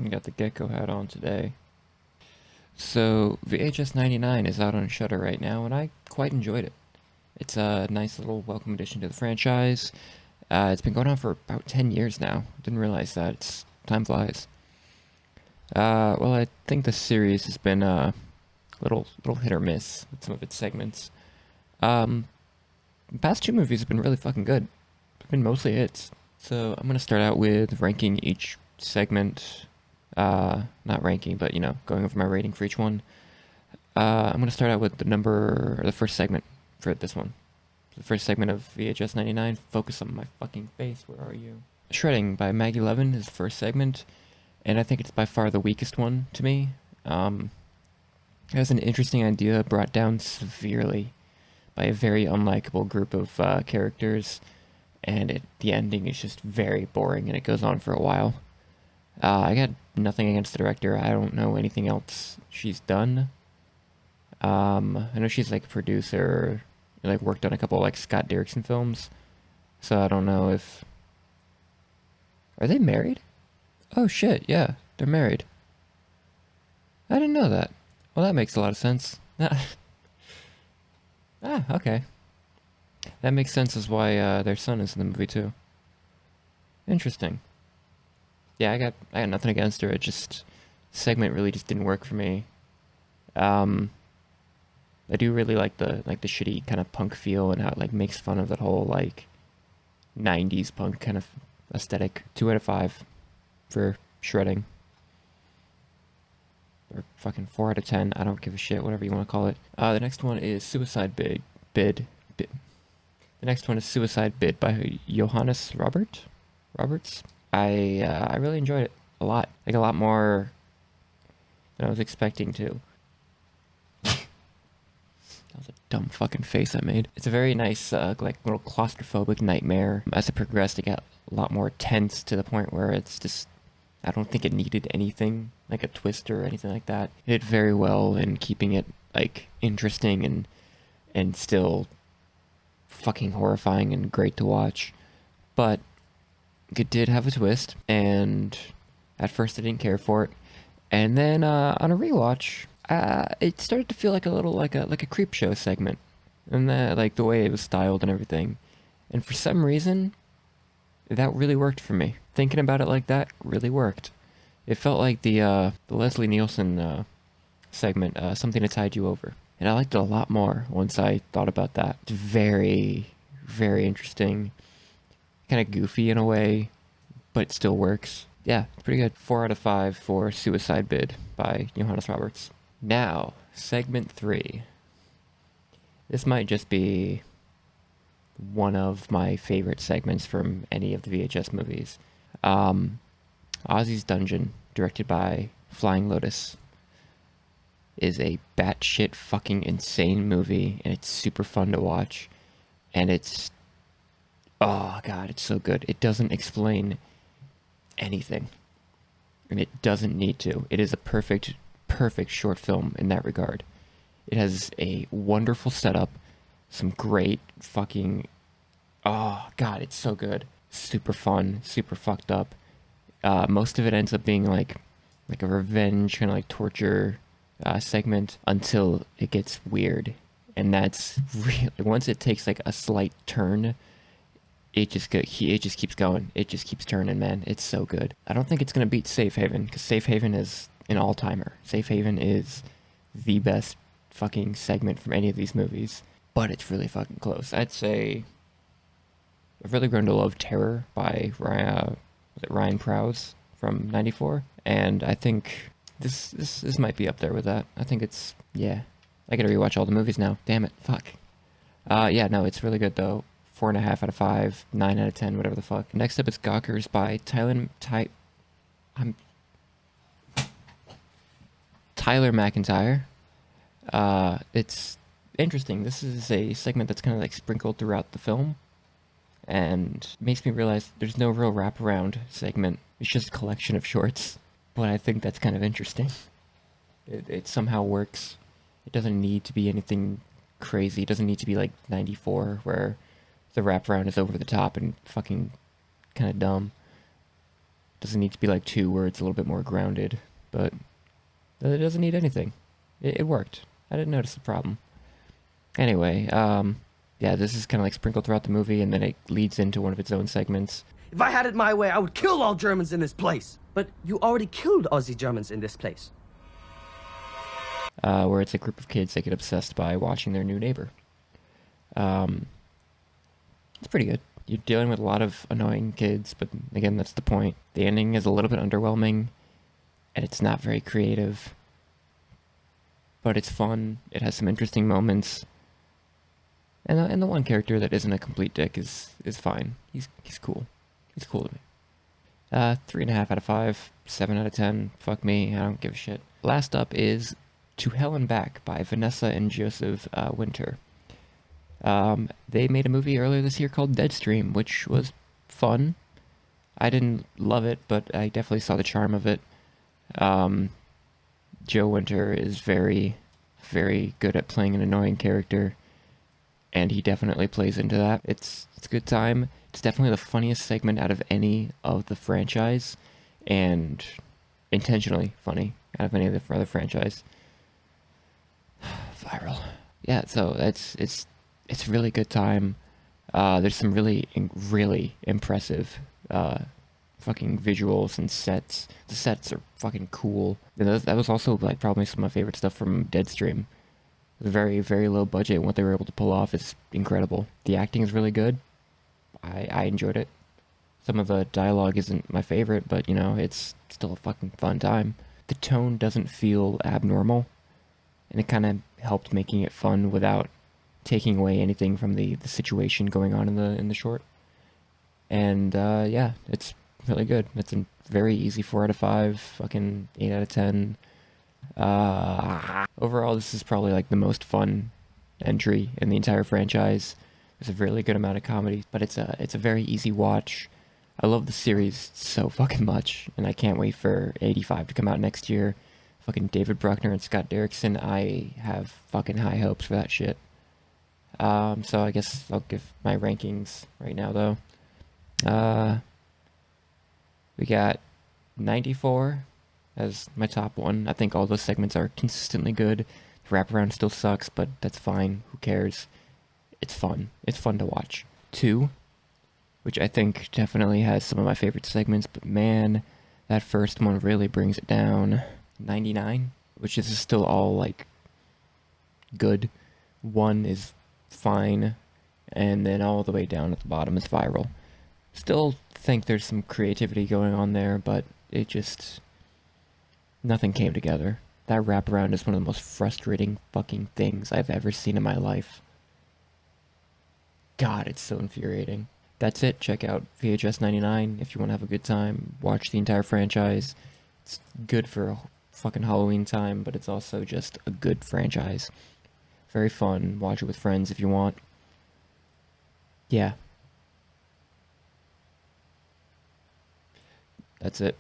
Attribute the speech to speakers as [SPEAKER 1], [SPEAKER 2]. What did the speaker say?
[SPEAKER 1] I got the gecko hat on today. So VHS 99 is out on Shudder right now, and I quite enjoyed it. It's a nice little welcome addition to the franchise. It's been going on for about 10 years now. Didn't realize that. Time flies. Well, I think the series has been little hit or miss with some of its segments. Um, the past two movies have been really fucking good. They've been mostly hits. So I'm gonna start out with ranking each segment. Not ranking, but going over my rating for each one. I'm gonna start out with the first segment for this one. The first segment of VHS 99. Focus on my fucking face. Where are you? Shredding by Maggie Levin is the first segment, and I think it's by far the weakest one to me. It has an interesting idea brought down severely by a very unlikable group of characters, and the ending is just very boring, and it goes on for a while. I got nothing against the director. I don't know anything else she's done. I know she's like a producer, like worked on a couple like Scott Derrickson films. So I don't know if are they married? Oh shit, yeah, they're married. I didn't know that. Well, that makes a lot of sense. Okay. That makes sense as why their son is in the movie too. Interesting. Yeah, I got nothing against her. It just segment really just didn't work for me. Um, I do really like the shitty kind of punk feel and how it like makes fun of that whole like '90s punk kind of aesthetic. 2 out of 5 for shredding, or fucking 4 out of 10. I don't give a shit. Whatever you want to call it. The next one is Suicide Bid. The next one is Suicide Bid by Johannes Roberts. I really enjoyed it a lot. Like a lot more than I was expecting to. That was a dumb fucking face I made. It's a very nice, like little claustrophobic nightmare. As it progressed, it got a lot more tense to the point where it's just, I don't think it needed anything like a twist or anything like that. It did very well in keeping it like interesting and still fucking horrifying and great to watch. But it did have a twist, and at first I didn't care for it. And then on a rewatch, it started to feel like a little like a creep show segment, and like the way it was styled and everything. And for some reason, that really worked for me. Thinking about it like that really worked. It felt like the Leslie Nielsen segment, something to tide you over, and I liked it a lot more once I thought about that. It's very interesting, kind of goofy in a way, but it still works. Yeah, pretty good. 4 out of 5 for Suicide Bid by Johannes Roberts. Now, segment 3. This might just be one of my favorite segments from any of the VHS movies. Ozzy's Dungeon, directed by Flying Lotus, is a batshit fucking insane movie, and it's super fun to watch. And oh god, it's so good. It doesn't explain anything, and it doesn't need to. It is a perfect short film in that regard. It has a wonderful setup, some great fucking, oh god, it's so good. Super fun, super fucked up. Most of it ends up being like a revenge kind of like torture segment until it gets weird, and that's really once it takes like a slight turn, it just keeps going. It just keeps turning, man. It's so good. I don't think it's gonna beat Safe Haven, because Safe Haven is an all-timer. Safe Haven is the best fucking segment from any of these movies, but it's really fucking close. I'd say I've really grown to love Terror by Ryan Prowse from '94, and I think this might be up there with that. I think it's, yeah. I gotta rewatch all the movies now. Damn it, fuck. Yeah, no, it's really good though. 4.5 out of 5, 9 out of 10, whatever the fuck. Next up is Gawkers by Tyler McIntyre. It's interesting. This is a segment that's kind of like sprinkled throughout the film, and makes me realize there's no real wraparound segment. It's just a collection of shorts. But I think that's kind of interesting. It somehow works. It doesn't need to be anything crazy. It doesn't need to be like '94, where the wraparound is over the top and fucking kind of dumb. Doesn't need to be like 2 where it's a little bit more grounded, but it doesn't need anything. It worked. I didn't notice the problem. Anyway, yeah, this is kind of like sprinkled throughout the movie, and then it leads into one of its own segments.
[SPEAKER 2] If I had it my way, I would kill all Germans in this place. But you already killed Aussie Germans in this place.
[SPEAKER 1] Where it's a group of kids that get obsessed by watching their new neighbor. It's pretty good. You're dealing with a lot of annoying kids, but again, that's the point. The ending is a little bit underwhelming, and it's not very creative. But it's fun. It has some interesting moments. And the one character that isn't a complete dick is fine. He's cool. He's cool to me. 3.5 out of 5, 7 out of 10. Fuck me, I don't give a shit. Last up is To Hell and Back by Vanessa and Joseph Winter. They made a movie earlier this year called Deadstream, which was fun. I didn't love it, but I definitely saw the charm of it. Joe Winter is very, very good at playing an annoying character, and he definitely plays into that. It's a good time. It's definitely the funniest segment out of any of the franchise, and intentionally funny out of any of the other franchise. Viral. Yeah, so it's really good time. There's some really impressive fucking visuals and sets. The sets are fucking cool. And that was also like probably some of my favorite stuff from Deadstream. The very, very low budget, and what they were able to pull off is incredible. The acting is really good. I enjoyed it. Some of the dialogue isn't my favorite, but you know, it's still a fucking fun time. The tone doesn't feel abnormal, and it kind of helped making it fun without taking away anything from the situation going on in the short. And yeah, it's really good. It's a very easy 4 out of 5, fucking 8 out of 10. Overall, this is probably like the most fun entry in the entire franchise. There's a really good amount of comedy, but it's a very easy watch. I love the series so fucking much, and I can't wait for 85 to come out next year. Fucking David Bruckner and Scott Derrickson, I have fucking high hopes for that shit. So I guess I'll give my rankings right now, though. We got 94 as my top one. I think all those segments are consistently good. The wraparound still sucks, but that's fine. Who cares? It's fun. It's fun to watch. 2, which I think definitely has some of my favorite segments, but man, that first one really brings it down. 99, which is still all like good. 1 is fine, and then all the way down at the bottom is Viral. Still think there's some creativity going on there, but it just, nothing came together. That wraparound is one of the most frustrating fucking things I've ever seen in my life. God, it's so infuriating. That's it. Check out VHS 99 if you want to have a good time. Watch the entire franchise. It's good for a fucking Halloween time, but it's also just a good franchise. Very fun. Watch it with friends if you want. Yeah. That's it.